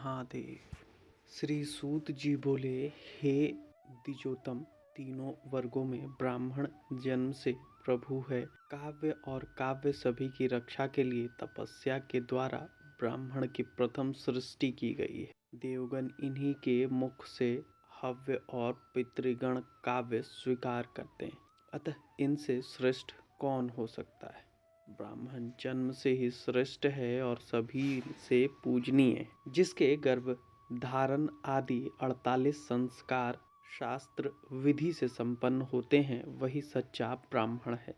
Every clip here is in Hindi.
महादेव। श्री सूत जी बोले, हे द्विजोतम, तीनों वर्गों में ब्राह्मण जन्म से प्रभु है। काव्य और काव्य सभी की रक्षा के लिए तपस्या के द्वारा ब्राह्मण की प्रथम सृष्टि की गई है। देवगण इन्हीं के मुख से हव्य और पितृगण काव्य स्वीकार करते हैं, अतः इनसे श्रेष्ठ कौन हो सकता है। ब्राह्मण जन्म से ही श्रेष्ठ है और सभी से पूजनीय है। जिसके गर्भ धारण आदि 48 संस्कार शास्त्र विधि से संपन्न होते हैं, वही सच्चा ब्राह्मण है।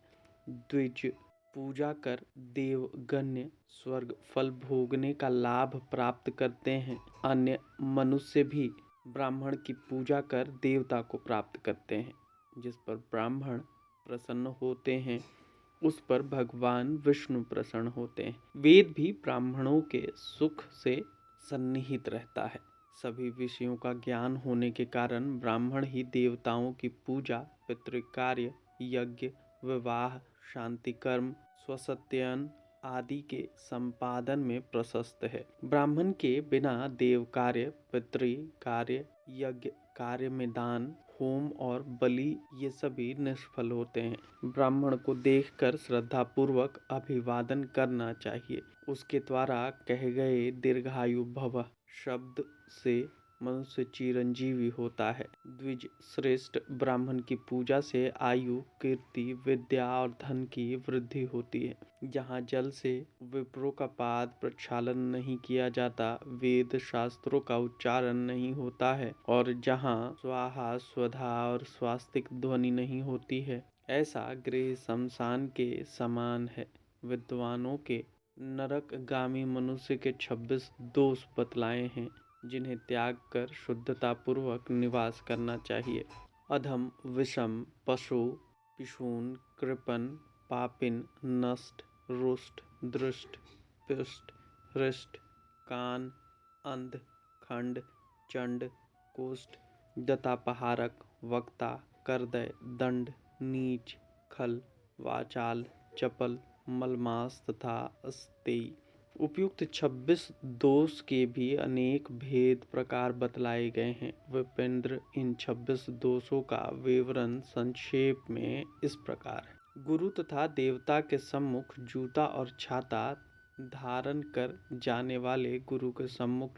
द्विज पूजा कर देवगण्य स्वर्ग फल भोगने का लाभ प्राप्त करते हैं। अन्य मनुष्य भी ब्राह्मण की पूजा कर देवता को प्राप्त करते हैं। जिस पर ब्राह्मण प्रसन्न होते हैं, उस पर भगवान विष्णु प्रसन्न होते हैं। वेद भी ब्राह्मणों के सुख से सन्निहित रहता है। सभी विषयों का ज्ञान होने के कारण ब्राह्मण ही देवताओं की पूजा, पितृकार्य, यज्ञ, विवाह, शांति कर्म, स्वसत्ययन आदि के संपादन में प्रशस्त है। ब्राह्मण के बिना देव कार्य, पितृ कार्य, यज्ञ कार्य में दान, होम और बलि ये सभी निष्फल होते हैं। ब्राह्मण को देखकर श्रद्धा पूर्वक अभिवादन करना चाहिए। उसके द्वारा कहे गए दीर्घायु भव शब्द से मनुष्य चिरंजीवी होता है। द्विज श्रेष्ठ ब्राह्मण की पूजा से आयु, कीर्ति, विद्या और धन की वृद्धि होती है। जहाँ जल से विप्रों का पाद प्रक्षालन नहीं किया जाता, वेद शास्त्रों का उच्चारण नहीं होता है और जहाँ स्वाहा स्वधा और स्वास्तिक ध्वनि नहीं होती है, ऐसा गृह शमशान के समान है। विद्वानों के नरकगामी मनुष्य के 26 दोष बतलाए हैं, जिन्हें त्याग कर शुद्धता पूर्वक निवास करना चाहिए। अधम, विषम, पशु, पिशून, कृपण, पापिन, नष्ट, रुष्ट, दृष्ट, पुष्ट, हृष्ट, कान, अंध, खंड, चंड, कुष्ठ, दतापहारक, वक्ता, करदय, दंड, नीच, खल, वाचाल, चपल, मलमास तथा अस्तेय। उपयुक्त 26 दोष के भी अनेक भेद प्रकार बतलाए गए हैं। विपेंद्र, इन 26 दोषों का विवरण संक्षेप में इस प्रकार है। गुरु तथा देवता के सम्मुख जूता और छाता धारण कर जाने वाले, गुरु के सम्मुख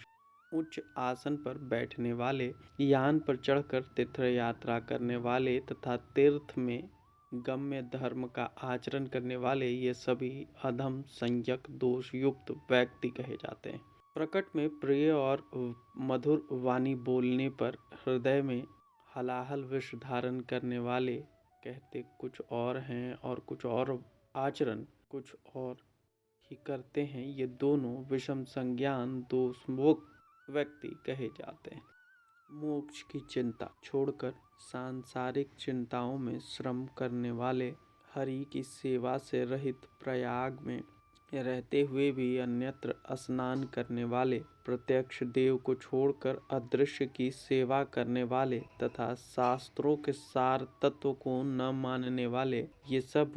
उच्च आसन पर बैठने वाले, यान पर चढ़कर तीर्थ यात्रा करने वाले तथा तीर्थ में गम्य धर्म का आचरण करने वाले, ये सभी अधम, संयक, दोष युक्त व्यक्ति कहे जाते हैं। प्रकट में प्रिय और मधुर वाणी बोलने पर हृदय में हलाहल विष धारण करने वाले कहते कुछ और हैं और कुछ और आचरण कुछ और ही करते हैं, ये दोनों विषम संज्ञान दोषमुक्त व्यक्ति कहे जाते हैं। मोक्ष की चिंता छोड़कर सांसारिक चिंताओं में श्रम करने वाले, हरि की सेवा से रहित प्रयाग में रहते हुए भी अन्यत्र स्नान करने वाले, प्रत्यक्ष देव को छोड़कर अदृश्य की सेवा करने वाले तथा शास्त्रों के सार तत्व को न मानने वाले, ये सब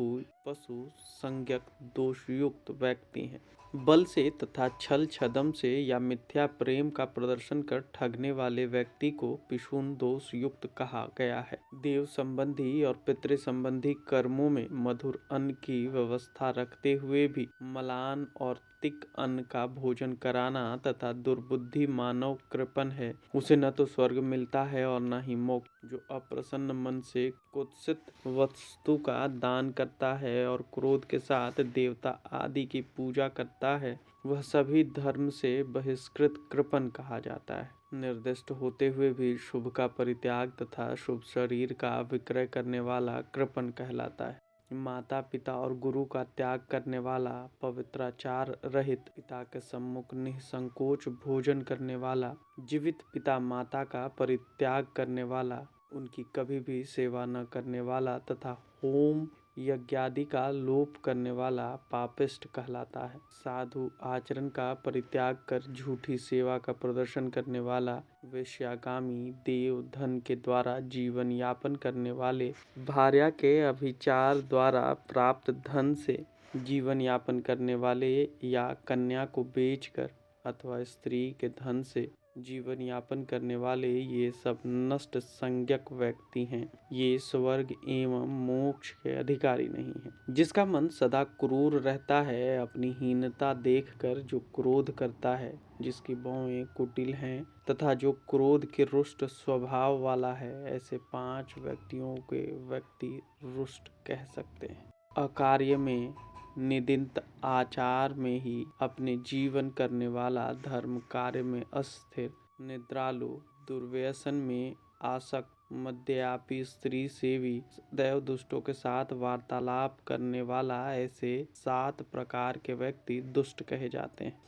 पशु संज्ञक दोषयुक्त व्यक्ति हैं। बल से तथा छल छदम से या मिथ्या प्रेम का प्रदर्शन कर ठगने वाले व्यक्ति को पिशून दोष युक्त कहा गया है। देव संबंधी और पितृ संबंधी कर्मों में मधुर अन्न की व्यवस्था रखते हुए भी मलान और तिक अन्न का भोजन कराना तथा दुर्बुद्धि मानव कृपण है, उसे न तो स्वर्ग मिलता है और न ही मोक्ष। जो अप्रसन्न मन से कुत्सित वस्तु का दान करता है और क्रोध के साथ देवता आदि की पूजा करता है, वह सभी धर्म से बहिष्कृत कृपण कहा जाता है। निर्दिष्ट होते हुए भी शुभ का परित्याग तथा शुभ शरीर का विक्रय करने वाला कृपण कहलाता है। माता पिता और गुरु का त्याग करने वाला, पवित्राचार रहित पिता के सम्मुख निसंकोच भोजन करने वाला, जीवित पिता माता का परित्याग करने वाला, उनकी कभी भी सेवा न करने वाला तथा होम यज्ञादि का लोप करने वाला पापिष्ट कहलाता है। साधु आचरण का परित्याग कर झूठी सेवा का प्रदर्शन करने वाला, वेश्यागामी, देव धन के द्वारा जीवन यापन करने वाले, भार्या के अभिचार द्वारा प्राप्त धन से जीवन यापन करने वाले या कन्या को बेचकर अथवा स्त्री के धन से जीवन यापन करने वाले ये सब नष्ट संज्ञक व्यक्ति हैं। ये स्वर्ग एवं मोक्ष के अधिकारी नहीं हैं। जिसका मन सदा क्रूर रहता है, अपनी हीनता देखकर जो क्रोध करता है, जिसकी भौहें कुटिल हैं तथा जो क्रोध के रुष्ट स्वभाव वाला है, ऐसे 5 व्यक्तियों के व्यक्ति रुष्ट कह सकते हैं। अकार्य में निदित आचार में ही अपने जीवन करने वाला, धर्म कार्य में अस्थिर, निद्रालु, दुर्व्यसन में आसक्त, मद्यपायी, स्त्री सेवी, सदैव दुष्टों के साथ वार्तालाप करने वाला, ऐसे 7 प्रकार के व्यक्ति दुष्ट कहे जाते हैं।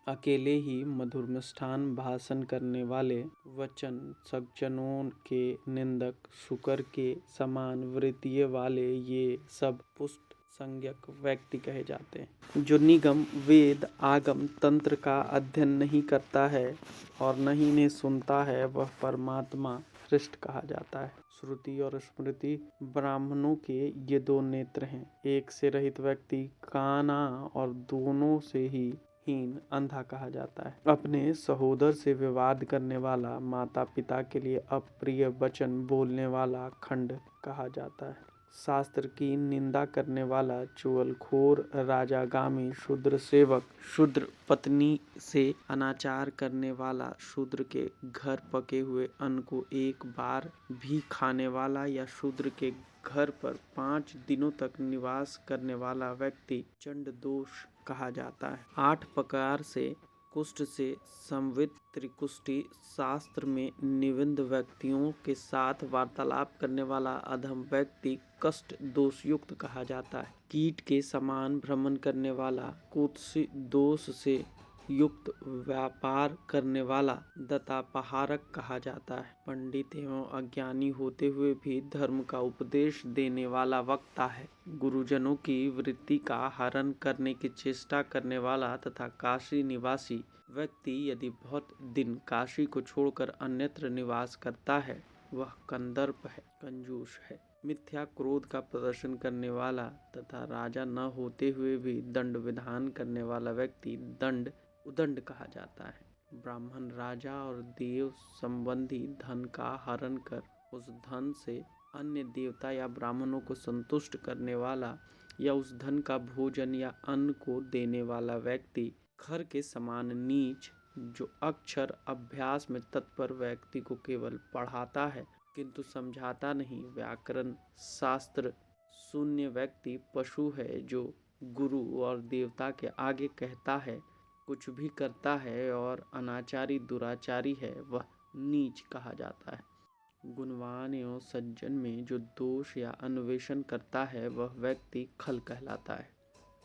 अकेले ही मधुर मिष्ठान भाषण करने वाले, वचन सज्जनों के निंदक, शुकर के समान वृत्तियों वाले, ये सब पुष्ट संज्ञक व्यक्ति कहे जाते हैं। जो निगम वेद आगम तंत्र का अध्ययन नहीं करता है और न ही इन्हें सुनता है, वह परमात्मा श्रेष्ठ कहा जाता है। श्रुति और स्मृति ब्राह्मणों के ये 2 नेत्र हैं। एक से रहित व्यक्ति काना और दोनों से ही हीन अंधा कहा जाता है। अपने सहोदर से विवाद करने वाला, माता पिता के लिए अप्रिय वचन बोलने वाला खंड कहा जाता है। शास्त्र की निंदा करने वाला, चुगलखोर, राजागामी, शूद्र सेवक, शूद्र पत्नी से अनाचार करने वाला, शूद्र के घर पके हुए अन्न को एक बार भी खाने वाला या शूद्र के घर पर 5 दिनों तक निवास करने वाला व्यक्ति चंड दोष कहा जाता है। 8 प्रकार से कुष्ठ से संवित त्रिकुष्ठी शास्त्र में निबंध व्यक्तियों के साथ वार्तालाप करने वाला अधम व्यक्ति कष्ट दोषयुक्त कहा जाता है। कीट के समान भ्रमण करने वाला, कुत्सित दोष से युक्त व्यापार करने वाला दत्तापहारक कहा जाता है। पंडित एवं अज्ञानी होते हुए भी धर्म का उपदेश देने वाला वक्ता है। गुरुजनों की वृत्ति का हरण करने की चेष्टा करने वाला तथा काशी निवासी व्यक्ति यदि बहुत दिन काशी को छोड़कर अन्यत्र निवास करता है, वह कंदर्प है, कंजूस है। मिथ्या क्रोध का प्रदर्शन करने वाला तथा राजा न होते हुए भी दंड विधान करने वाला व्यक्ति दंड उदंड कहा जाता है। ब्राह्मण राजा और देव संबंधी धन का हरण कर उस धन से अन्य देवता या ब्राह्मणों को संतुष्ट करने वाला या उस धन का भोजन या अन्न को देने वाला व्यक्ति खर के समान नीच, जो अक्षर अभ्यास में तत्पर व्यक्ति को केवल पढ़ाता है किंतु समझाता नहीं। व्याकरण शास्त्र शून्य व्यक्ति पशु है, जो गुरु और देवता के आगे कहता है, कुछ भी करता है और अनाचारी दुराचारी है, वह नीच कहा जाता है। गुणवान एवं सज्जन में जो दोष या अन्वेषण करता है, वह व्यक्ति खल कहलाता है।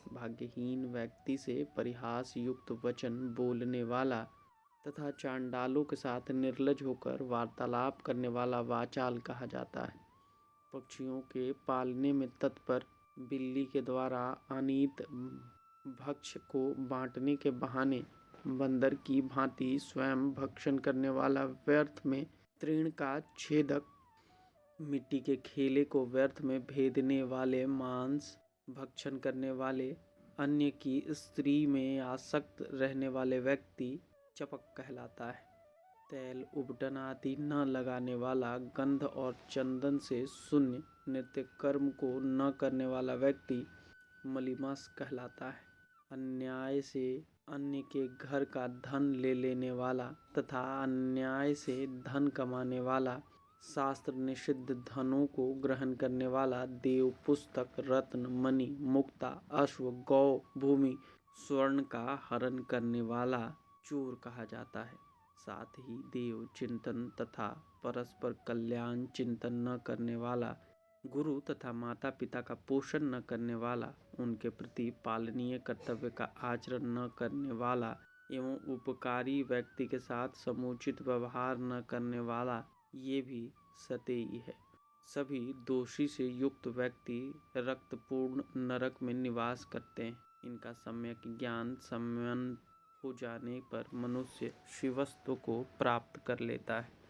भाग्यहीन व्यक्ति से परिहास युक्त वचन बोलने वाला तथा चांडालों के साथ निर्लज होकर वार्तालाप करने वाला वाचाल कहा जाता है। पक्षियों के पालने में तत्पर, बिल्ली के द्वारा अनित भक्ष्य को बांटने के बहाने बंदर की भांति स्वयं भक्षण करने वाला, व्यर्थ में तृण का छेदक, मिट्टी के खेले को व्यर्थ में भेदने वाले, मांस भक्षण करने वाले, अन्य की स्त्री में आसक्त रहने वाले व्यक्ति चपक कहलाता है। तेल उपटन आदि न लगाने वाला, गंध और चंदन से शून्य, नित्य कर्म को न करने वाला व्यक्ति मलीमस कहलाता है। अन्याय से अन्य के घर का धन ले लेने वाला तथा अन्याय से धन कमाने वाला, शास्त्र निषिद्ध धनों को ग्रहण करने वाला, देव पुस्तक, रत्न, मणि, मुक्ता, अश्व, गौ, भूमि, स्वर्ण का हरण करने वाला चोर कहा जाता है। साथ ही देव चिंतन तथा परस्पर कल्याण चिंतन न करने वाला, गुरु तथा माता पिता का पोषण न करने वाला, उनके प्रति पालनीय कर्तव्य का आचरण न करने वाला एवं उपकारी व्यक्ति के साथ समुचित व्यवहार न करने वाला, ये भी सतेई है। सभी दोषी से युक्त व्यक्ति रक्तपूर्ण नरक में निवास करते हैं। इनका सम्यक ज्ञान सम्यन हो जाने पर मनुष्य शिवत्व को प्राप्त कर लेता है।